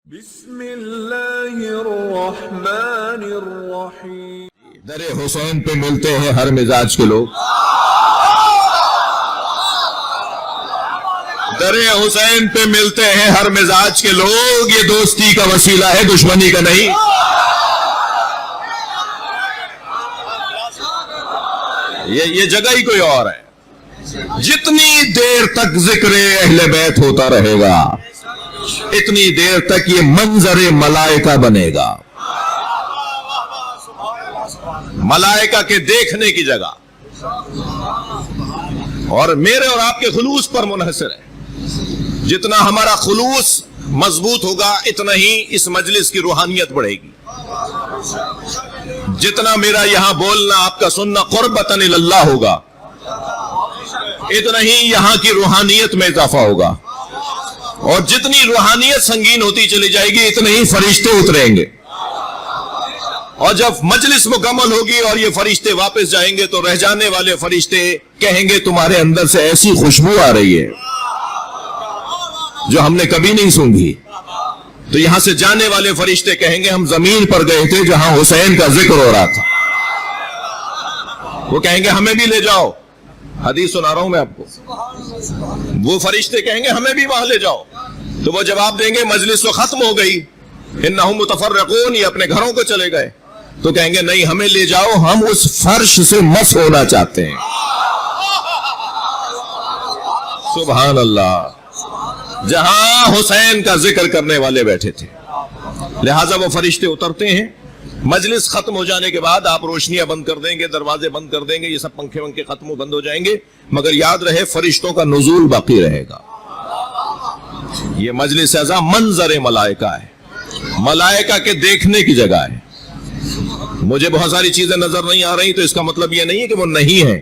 بسم اللہ الرحمن الرحیم۔ در حسین پہ ملتے ہیں ہر مزاج کے لوگ، در حسین پہ ملتے ہیں ہر مزاج کے لوگ، یہ دوستی کا وسیلہ ہے دشمنی کا نہیں۔ یہ جگہ ہی کوئی اور ہے۔ جتنی دیر تک ذکر اہل بیت ہوتا رہے گا اتنی دیر تک یہ منظر ملائکہ بنے گا، ملائکہ کے دیکھنے کی جگہ، اور میرے اور آپ کے خلوص پر منحصر ہے۔ جتنا ہمارا خلوص مضبوط ہوگا اتنا ہی اس مجلس کی روحانیت بڑھے گی، جتنا میرا یہاں بولنا آپ کا سننا قربتاً اللہ ہوگا اتنا ہی یہاں کی روحانیت میں اضافہ ہوگا، اور جتنی روحانیت سنگین ہوتی چلی جائے گی اتنے ہی فرشتے اتریں گے، اور جب مجلس مکمل ہوگی اور یہ فرشتے واپس جائیں گے تو رہ جانے والے فرشتے کہیں گے تمہارے اندر سے ایسی خوشبو آ رہی ہے جو ہم نے کبھی نہیں سونگھی۔ تو یہاں سے جانے والے فرشتے کہیں گے ہم زمین پر گئے تھے جہاں حسین کا ذکر ہو رہا تھا، وہ کہیں گے ہمیں بھی لے جاؤ، حدیث سنا رہا ہوں میں آپ کو، وہ فرشتے کہیں گے ہمیں بھی وہاں لے جاؤ، تو وہ جواب دیں گے مجلس تو ختم ہو گئی، انہم متفرقون، یہ اپنے گھروں کو چلے گئے، تو کہیں گے نہیں ہمیں لے جاؤ، ہم اس فرش سے مس ہونا چاہتے ہیں۔ سبحان اللہ، جہاں حسین کا ذکر کرنے والے بیٹھے تھے، لہٰذا وہ فرشتے اترتے ہیں۔ مجلس ختم ہو جانے کے بعد آپ روشنیاں بند کر دیں گے، دروازے بند کر دیں گے، یہ سب پنکھے ونکھے ختم و بند ہو جائیں گے، مگر یاد رہے فرشتوں کا نزول باقی رہے گا۔ یہ مجلس اعظم منظر ملائکہ ہے، ملائکہ کے دیکھنے کی جگہ ہے۔ مجھے بہت ساری چیزیں نظر نہیں آ رہی تو اس کا مطلب یہ نہیں ہے کہ وہ نہیں ہیں۔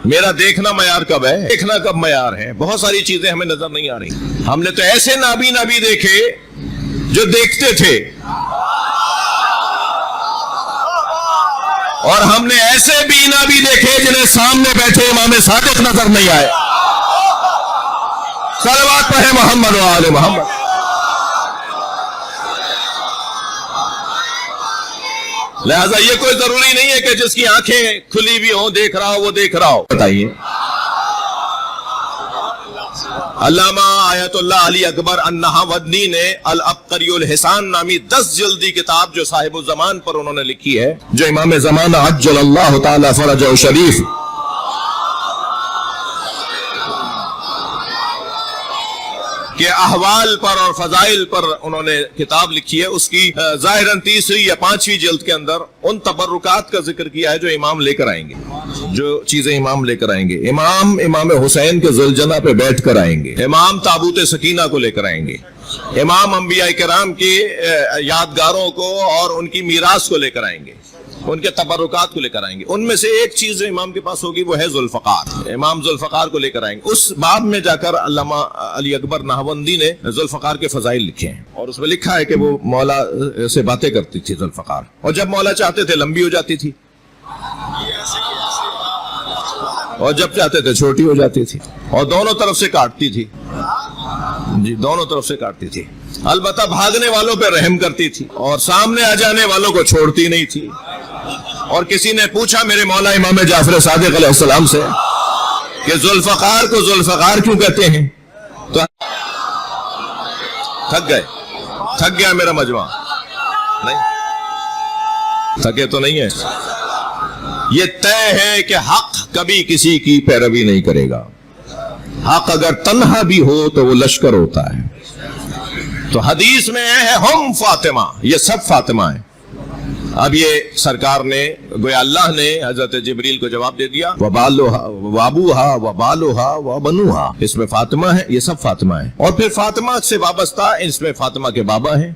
میرا دیکھنا معیار کب ہے؟ دیکھنا کب معیار ہے؟ بہت ساری چیزیں ہمیں نظر نہیں آ رہی۔ ہم نے تو ایسے نابی دیکھے جو دیکھتے تھے، اور ہم نے ایسے بھی دیکھے جنہیں سامنے بیٹھے امام صادق نظر نہیں آئے۔ صلوات پڑھیں محمد و آل محمد۔ لہذا یہ کوئی ضروری نہیں ہے کہ جس کی آنکھیں کھلی بھی ہوں دیکھ رہا ہو وہ دیکھ رہا ہو۔ بتائیے، علامہ آیت اللہ علی اکبر النہاودنی نے العبقری الحسان نامی 10 جلدی کتاب جو صاحب الزمان پر انہوں نے لکھی ہے، جو امام زمانہ عجل اللہ تعالی فرجہ شریف کہ احوال پر اور فضائل پر انہوں نے کتاب لکھی ہے، اس کی ظاہراً 3 یا 5 جلد کے اندر ان تبرکات کا ذکر کیا ہے جو امام لے کر آئیں گے، جو چیزیں امام لے کر آئیں گے۔ امام حسین کے ذوالجناح پہ بیٹھ کر آئیں گے، امام تابوت سکینہ کو لے کر آئیں گے، امام انبیاء کرام کی یادگاروں کو اور ان کی میراث کو لے کر آئیں گے، ان کے تبرکات کو لے کر آئیں گے۔ ان میں سے ایک چیز جو امام کے پاس ہوگی وہ ہے ذوالفقار، امام ذوالفقار کو لے کر آئیں گے۔ اس باب میں جا کر علامہ علی اکبر نہاوندی نے ذوالفقار کے فضائل لکھے ہیں، اور اس میں لکھا ہے کہ وہ مولا سے باتیں کرتی تھی ذوالفقار، اور جب مولا چاہتے تھے لمبی ہو جاتی تھی، اور جب چاہتے تھے چھوٹی ہو جاتی تھی، اور دونوں طرف سے کاٹتی تھی، جی دونوں طرف سے کاٹتی تھی۔ البتہ بھاگنے والوں پہ رحم کرتی تھی اور سامنے آ جانے والوں کو چھوڑتی نہیں تھی۔ اور کسی نے پوچھا میرے مولا امام جعفر صادق علیہ السلام سے کہ ذوالفقار کو ذوالفقار کیوں کہتے ہیں؟ تو تھک گیا میرا مجمع؟ نہیں تھکے تو نہیں ہے۔ یہ طے ہے کہ حق کبھی کسی کی پیروی نہیں کرے گا، حق اگر تنہا بھی ہو تو وہ لشکر ہوتا ہے۔ تو حدیث میں ہے ہم فاطمہ، یہ سب فاطمہ ہیں۔ اب یہ سرکار نے گویا اللہ نے حضرت جبریل کو جواب دے دیا وابوہا وبالوہا وبنوہا، اس میں فاطمہ ہے، یہ سب فاطمہ ہیں۔ اور پھر فاطمہ سے وابستہ اس میں فاطمہ کے بابا ہیں،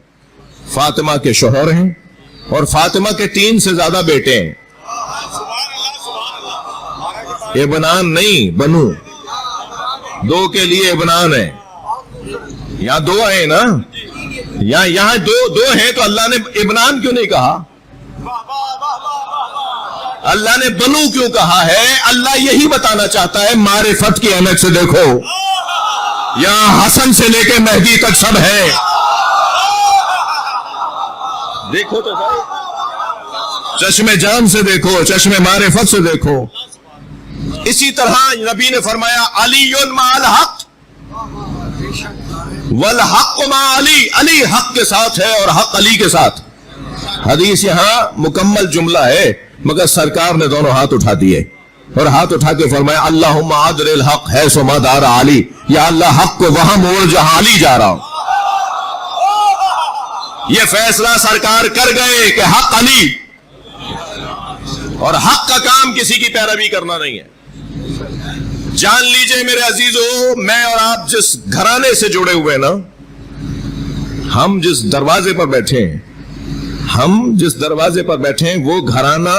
فاطمہ کے شوہر ہیں، اور فاطمہ کے 3 سے زیادہ بیٹے ہیں۔ ابنان نہیں، بنو، 2 کے لیے ابنان ہے، یہاں 2 ہیں نا، یہاں 2 ہیں تو اللہ نے ابنان کیوں نہیں کہا؟ اللہ نے بنو کیوں کہا ہے؟ اللہ یہی بتانا چاہتا ہے، معرفت کی عینک سے دیکھو، یہاں حسن سے لے کے مہدی تک سب ہے، دیکھو تو صحیح، چشمے جان سے دیکھو، چشمے معرفت سے دیکھو. اسی طرح نبی نے فرمایا علی مع الحق والحق مع علی، علی حق کے ساتھ ہے اور حق علی کے ساتھ. حدیث یہاں مکمل جملہ ہے مگر سرکار نے دونوں ہاتھ اٹھا دیے اور ہاتھ اٹھا کے فرمایا اللہم عدل الحق حیث ما دار علی، یا اللہ حق کو وہاں موڑ جہاں علی جا رہا ہوں. یہ فیصلہ سرکار کر گئے کہ حق علی، اور حق کا کام کسی کی پیروی کرنا نہیں ہے. جان لیجئے میرے عزیزو، میں اور آپ جس گھرانے سے جڑے ہوئے نا، ہم جس دروازے پر بیٹھے ہیں، وہ گھرانہ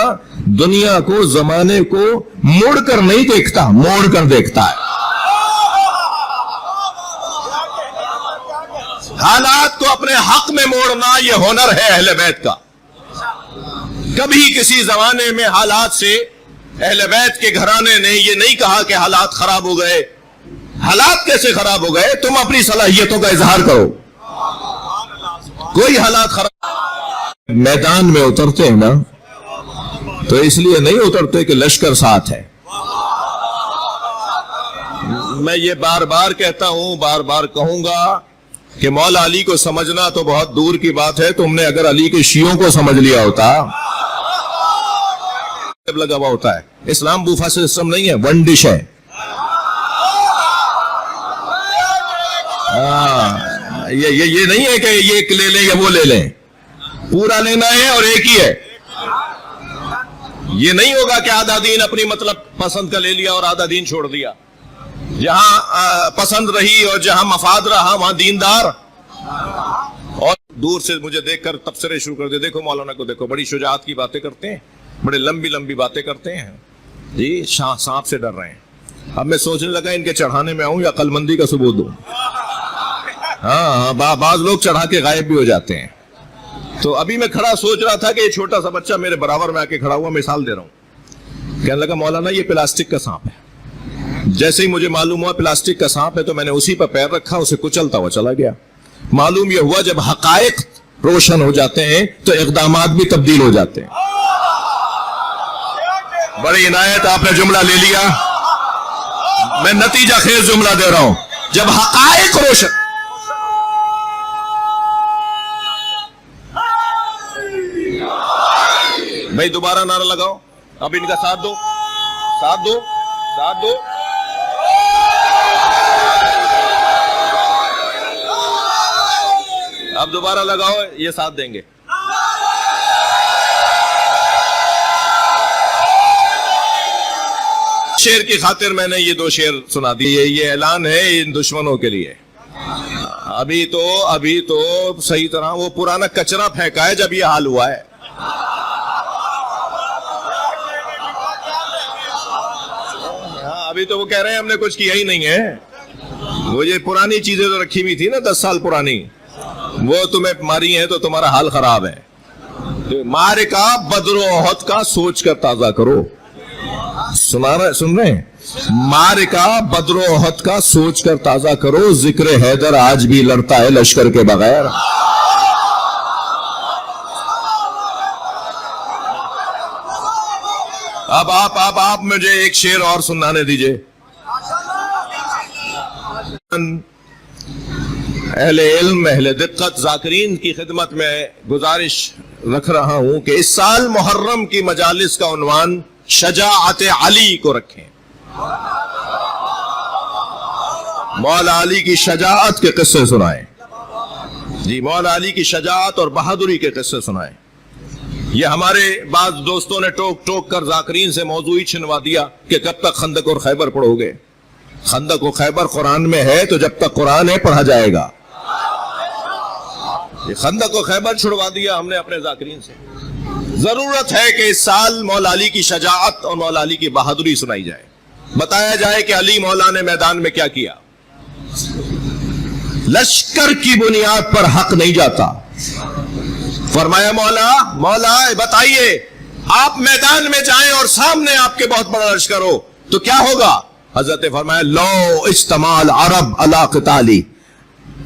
دنیا کو، زمانے کو موڑ کر نہیں دیکھتا، موڑ کر دیکھتا ہے. حالات کو اپنے حق میں موڑنا یہ ہنر ہے اہل بیت کا. کبھی کسی زمانے میں حالات سے اہل بیت کے گھرانے نے یہ نہیں کہا کہ حالات خراب ہو گئے. حالات کیسے خراب ہو گئے؟ تم اپنی صلاحیتوں کا اظہار کرو. کوئی حالات خراب، میدان میں اترتے ہیں نا تو اس لیے نہیں اترتے کہ لشکر ساتھ ہے. میں یہ بار بار کہتا ہوں، بار بار کہوں گا کہ مولا علی کو سمجھنا تو بہت دور کی بات ہے. تم نے اگر علی کے شیعوں کو سمجھ لیا ہوتا، لگا ہوا ہوتا ہے. اسلام بوفا سسٹم نہیں ہے، ون ڈش ہے. یہ نہیں ہے کہ یہ لے لیں یا وہ لے لیں، پورا لینا ہے اور ایک ہی ہے. یہ نہیں ہوگا کہ آدھا دین اپنی مطلب پسند کا لے لیا اور آدھا دین چھوڑ دیا. جہاں پسند رہی اور جہاں مفاد رہا وہاں دیندار. اور دور سے مجھے دیکھ کر تبصرے شروع کر دے، دیکھو مولانا کو دیکھو، بڑی شجاعت کی باتیں کرتے ہیں، بڑے لمبی لمبی باتیں کرتے ہیں جی، سانپ سے ڈر رہے ہیں. اب میں سوچنے لگا ان کے چڑھانے میں آؤں یا عقل مندی کا ثبوت دوں. ہاں، بعض لوگ چڑھا کے غائب بھی ہو جاتے ہیں. تو ابھی میں کھڑا سوچ رہا تھا کہ یہ چھوٹا سا بچہ میرے برابر میں آ کے کھڑا ہوا، مثال دے رہا ہوں. کہنے لگا مولانا یہ پلاسٹک کا سانپ ہے. جیسے ہی مجھے معلوم ہوا پلاسٹک کا سانپ ہے تو میں نے اسی پر پیر رکھا، اسے کچلتا ہوا چلا گیا. معلوم یہ ہوا جب حقائق روشن ہو جاتے ہیں تو اقدامات بھی تبدیل ہو جاتے ہیں. بڑی عنایت آپ نے جملہ لے لیا، میں نتیجہ خیز جملہ دے رہا ہوں. جب حقائق روشن، بھائی دوبارہ نعرہ لگاؤ، اب ان کا ساتھ دو، ساتھ دو، ساتھ دو. اب دوبارہ لگاؤ، یہ ساتھ دیں گے. شیر کی خاطر میں نے یہ 2 شعر سنا دیے. یہ اعلان ہے ان دشمنوں کے لیے. ابھی تو صحیح طرح وہ پرانا کچرا پھینکا ہے جب یہ حال ہوا ہے. ابھی تو وہ کہہ رہے ہیں ہم نے کچھ کیا ہی نہیں ہے. وہ یہ پرانی چیزیں تو رکھی ہوئی تھی نا 10 سال پرانی، وہ تمہیں ماری ہیں تو تمہارا حال خراب ہے. معرکہ بدر و احد کا سوچ کر تازہ کرو. سن رہے ہیں؟ معرکہ بدر و احد کا سوچ کر تازہ کرو، ذکر حیدر آج بھی لڑتا ہے لشکر کے بغیر. اب آپ مجھے ایک شعر اور سنانے دیجئے. اہل علم، اہل دقت، ذاکرین کی خدمت میں گزارش رکھ رہا ہوں کہ اس سال محرم کی مجالس کا عنوان شجاعت علی کو رکھیں. مولا علی کی شجاعت کے قصے سنائیں. جی، مولا علی کی شجاعت اور بہادری کے قصے سنائیں. یہ ہمارے بعض دوستوں نے ٹوک ٹوک کر ذاکرین سے موضوع ہی چھنوا دیا کہ کب تک خندق اور خیبر پڑھو گے. خندق و خیبر قرآن میں ہے تو جب تک قرآن ہے پڑھا جائے گا. یہ خندق و خیبر چھڑوا دیا ہم نے اپنے ذاکرین سے. ضرورت ہے کہ اس سال مولا علی کی شجاعت اور مولا علی کی بہادری سنائی جائے. بتایا جائے کہ علی مولا نے میدان میں کیا کیا. لشکر کی بنیاد پر حق نہیں جاتا. فرمایا مولا بتائیے، آپ میدان میں جائیں اور سامنے آپ کے بہت بڑا لشکر ہو تو کیا ہوگا؟ حضرت فرمایا لو اجتماع العرب علی قتالی.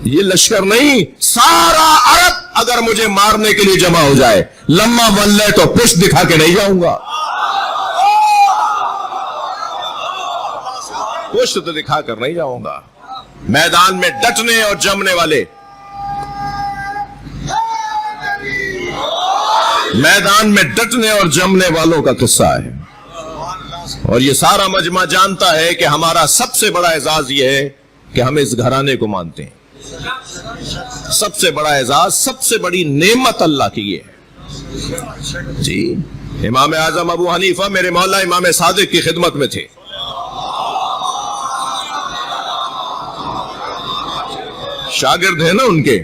یہ لشکر نہیں، سارا عرب اگر مجھے مارنے کے لیے جمع ہو جائے، لما ولے تو پشت دکھا کے نہیں جاؤں گا، پشت تو دکھا کر نہیں جاؤں گا۔ میدان میں ڈٹنے اور جمنے والے، میدان میں ڈٹنے اور جمنے والوں کا قصہ ہے، اور یہ سارا مجمع جانتا ہے کہ ہمارا سب سے بڑا اعزاز یہ ہے کہ ہم اس گھرانے کو مانتے ہیں۔ سب سے بڑا اعزاز، سب سے بڑی نعمت اللہ کی یہ ہے۔ جی، امام اعظم ابو حنیفہ میرے مولا امام صادق کی خدمت میں تھے، شاگرد ہیں نا ان کے۔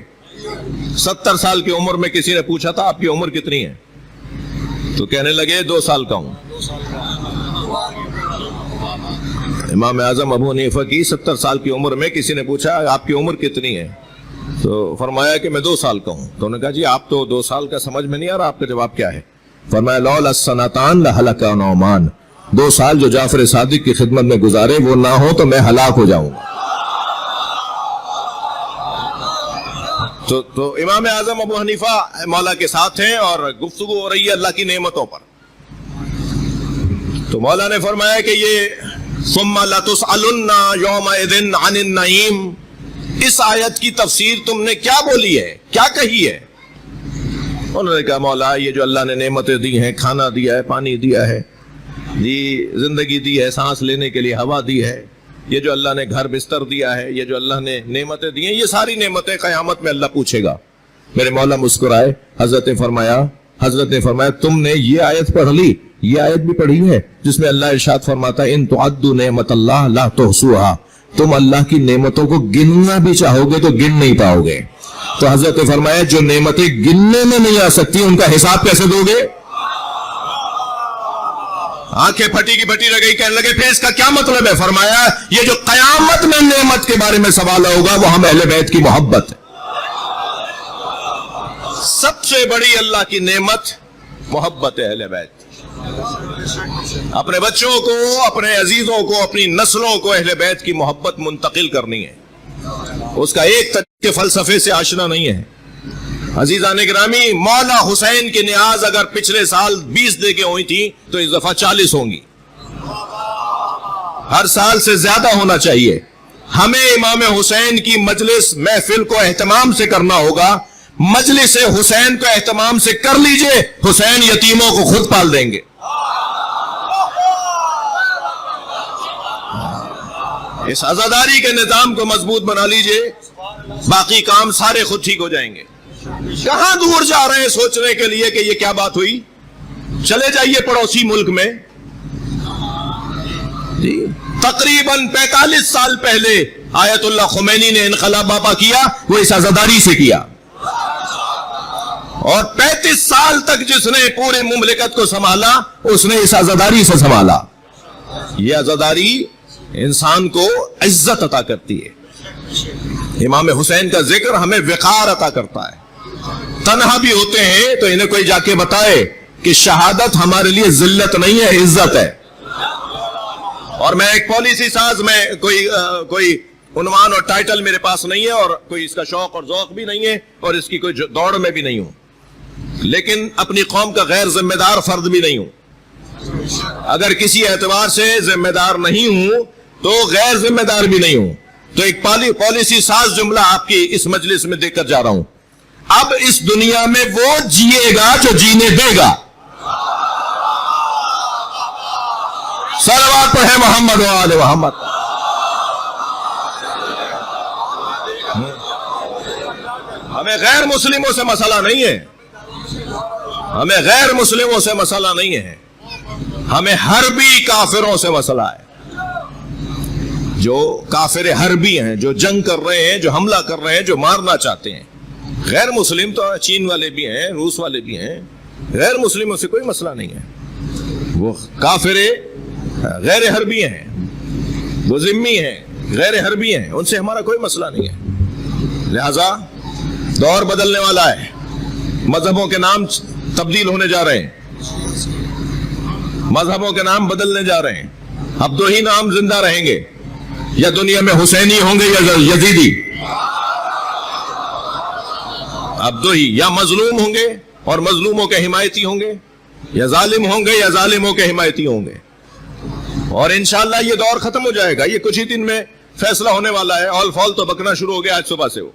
70 سال کی عمر میں کسی نے پوچھا تھا آپ کی عمر کتنی ہے؟ تو کہنے لگے 2 سال کا ہوں۔ امام اعظم ابو حنیفہ کی 70 سال کی عمر میں کسی نے پوچھا آپ کی عمر کتنی ہے؟ تو فرمایا کہ میں 2 سال کا ہوں۔ تو انہوں نے کہا جی آپ تو 2 سال کا سمجھ میں نہیں آ رہا، آپ کا جواب کیا ہے؟ فرمایا لولا السنتان لہلک نعمان، 2 سال جو جعفر صادق کی خدمت میں گزارے وہ نہ ہو تو میں ہلاک ہو جاؤں گا۔ تو امام اعظم ابو حنیفہ مولا کے ساتھ ہیں اور گفتگو ہو رہی ہے اللہ کی نعمتوں پر۔ تو مولا نے فرمایا کہ یہ ثم لتسألن یومئذ عن النعیم، اس آیت کی تفسیر تم نے کیا بولی ہے، کیا کہی ہے؟ انہوں نے کہا مولا یہ جو اللہ نے نعمتیں دی ہیں، کھانا دیا ہے، پانی دیا ہے، جی زندگی دی ہے، سانس لینے کے لیے ہوا دی ہے، یہ جو اللہ نے گھر بستر دیا ہے، یہ جو اللہ نے نعمتیں دی ہیں، یہ ساری نعمتیں قیامت میں اللہ پوچھے گا۔ میرے مولا مسکرائے، حضرت نے فرمایا تم نے یہ آیت پڑھ لی؟ یہ آیت بھی پڑھی ہے جس میں اللہ ارشاد فرماتا ہے ان تعدوا نعمت اللہ لا تحصوها، تم اللہ کی نعمتوں کو گننا بھی چاہو گے تو گن نہیں پاؤ گے۔ تو حضرت نے فرمایا جو نعمتیں گننے میں نہیں آ سکتی ان کا حساب کیسے دو گے؟ آنکھیں پھٹی کی پھٹی رہ گئی، کہنے لگے پھر اس کا کیا مطلب ہے؟ فرمایا یہ جو قیامت میں نعمت کے بارے میں سوال ہوگا وہ ہم اہل بیت کی محبت ہے۔ سب سے بڑی اللہ کی نعمت محبت ہے اہل بیت۔ اپنے بچوں کو، اپنے عزیزوں کو، اپنی نسلوں کو اہل بیت کی محبت منتقل کرنی ہے، اس کا ایک طریقے فلسفے سے آشنا نہیں ہے۔ عزیزان گرامی، مولا حسین کی نیاز اگر پچھلے سال 20 دیگیں ہوئی تھی تو اس دفعہ 40 ہوں گی، ہر سال سے زیادہ ہونا چاہیے۔ ہمیں امام حسین کی مجلس محفل کو اہتمام سے کرنا ہوگا، مجلس حسین کو اہتمام سے کر لیجئے، حسین یتیموں کو خود پال دیں گے۔ اس عزاداری کے نظام کو مضبوط بنا لیجئے، باقی کام سارے خود ٹھیک ہو جائیں گے۔ کہاں دور جا رہے ہیں سوچنے کے لیے کہ یہ کیا بات ہوئی؟ چلے جائیے پڑوسی ملک میں، جی تقریباً 45 سال پہلے آیت اللہ خمینی نے انقلاب باپا کیا، وہ اس عزاداری سے کیا، اور 35 سال تک جس نے پورے مملکت کو سنبھالا اس نے اس عزاداری سے سنبھالا۔ یہ عزاداری انسان کو عزت عطا کرتی ہے۔ امام حسین کا ذکر ہمیں وقار عطا کرتا ہے۔ تنہا بھی ہوتے ہیں تو انہیں کوئی جا کے بتائے کہ شہادت ہمارے لیے ذلت نہیں ہے، عزت ہے۔ اور میں ایک پالیسی ساز، میں کوئی عنوان اور ٹائٹل میرے پاس نہیں ہے، اور کوئی اس کا شوق اور ذوق بھی نہیں ہے، اور اس کی کوئی دوڑ میں بھی نہیں ہوں، لیکن اپنی قوم کا غیر ذمہ دار فرد بھی نہیں ہوں۔ اگر کسی اعتبار سے ذمہ دار نہیں ہوں تو غیر ذمہ دار بھی نہیں ہوں۔ تو ایک پالیسی ساز جملہ آپ کی اس مجلس میں دے کر جا رہا ہوں، اب اس دنیا میں وہ جیے گا جو جینے دے گا۔ صلوات پڑھیں محمد و آل محمد۔ ہمیں غیر مسلموں سے مسئلہ نہیں ہے، ہمیں غیر مسلموں سے مسئلہ نہیں ہے، ہمیں حربی کافروں سے مسئلہ ہے، جو کافر حربی ہیں، جو جنگ کر رہے ہیں، جو حملہ کر رہے ہیں، جو مارنا چاہتے ہیں۔ غیر مسلم تو چین والے بھی ہیں، روس والے بھی ہیں، غیر مسلموں سے کوئی مسئلہ نہیں ہے۔ وہ کافر غیر حربی ہیں، وہ ذمی ہیں، غیر حربی ہیں، ان سے ہمارا کوئی مسئلہ نہیں ہے۔ لہذا دور بدلنے والا ہے، مذہبوں کے نام تبدیل ہونے جا رہے ہیں، مذہبوں کے نام بدلنے جا رہے ہیں۔ اب 2 ہی نام زندہ رہیں گے، یا دنیا میں حسینی ہوں گے یا یزیدی۔ اب دو ہی، یا مظلوم ہوں گے اور مظلوموں کے حمایتی ہوں گے، یا ظالم ہوں گے یا ظالموں کے حمایتی ہوں گے. اور انشاءاللہ یہ دور ختم ہو جائے گا، یہ کچھ ہی دن میں فیصلہ ہونے والا ہے. آل فال تو بکنا شروع ہو گیا آج صبح سے. وہ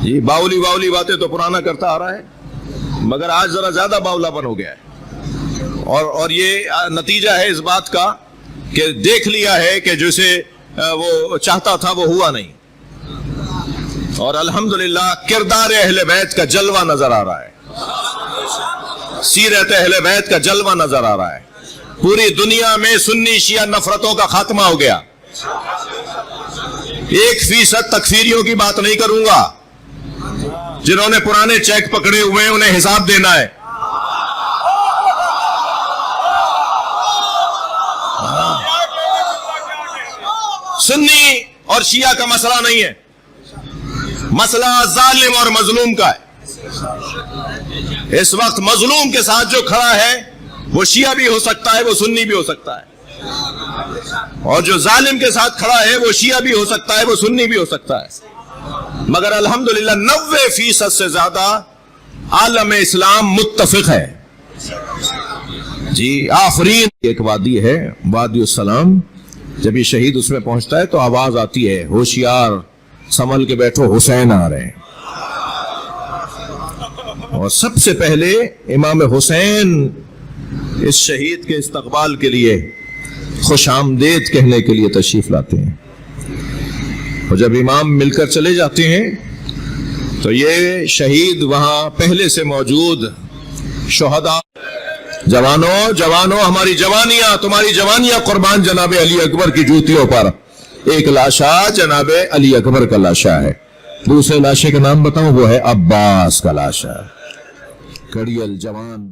یہ باولی باتیں تو پرانا کرتا آ رہا ہے، مگر آج ذرا زیادہ باولا بن ہو گیا ہے. اور یہ نتیجہ ہے اس بات کا کہ دیکھ لیا ہے کہ جسے وہ چاہتا تھا وہ ہوا نہیں. اور الحمدللہ کردار اہل بیت کا جلوہ نظر آ رہا ہے، سیرت اہل بیت کا جلوہ نظر آ رہا ہے. پوری دنیا میں سنی شیعہ نفرتوں کا خاتمہ ہو گیا. 1% تکفیریوں کی بات نہیں کروں گا. جنہوں نے پرانے چیک پکڑے ہوئے ہیں انہیں حساب دینا ہے. سنی اور شیعہ کا مسئلہ نہیں ہے، مسئلہ ظالم اور مظلوم کا ہے. اس وقت مظلوم کے ساتھ جو کھڑا ہے وہ شیعہ بھی ہو سکتا ہے، وہ سنی بھی ہو سکتا ہے. اور جو ظالم کے ساتھ کھڑا ہے وہ شیعہ بھی ہو سکتا ہے، وہ سنی بھی ہو سکتا ہے. مگر الحمدللہ 90% سے زیادہ عالم اسلام متفق ہے. جی آفرین ایک وادی ہے، وادی السلام. جب یہ شہید اس میں پہنچتا ہے تو آواز آتی ہے، ہوشیار سنبھل کے بیٹھو، حسین آ رہے ہیں. اور سب سے پہلے امام حسین اس شہید کے استقبال کے لیے خوش آمدید کہنے کے لیے تشریف لاتے ہیں. اور جب امام مل کر چلے جاتے ہیں تو یہ شہید وہاں پہلے سے موجود شہداء، جوانوں ہماری جوانیاں، تمہاری جوانیاں قربان جناب علی اکبر کی جوتیوں پر. ایک لاشا جناب علی اکبر کا لاشا ہے، دوسرے لاشے کا نام بتاؤں، وہ ہے عباس کا لاشا. کڑیل جوان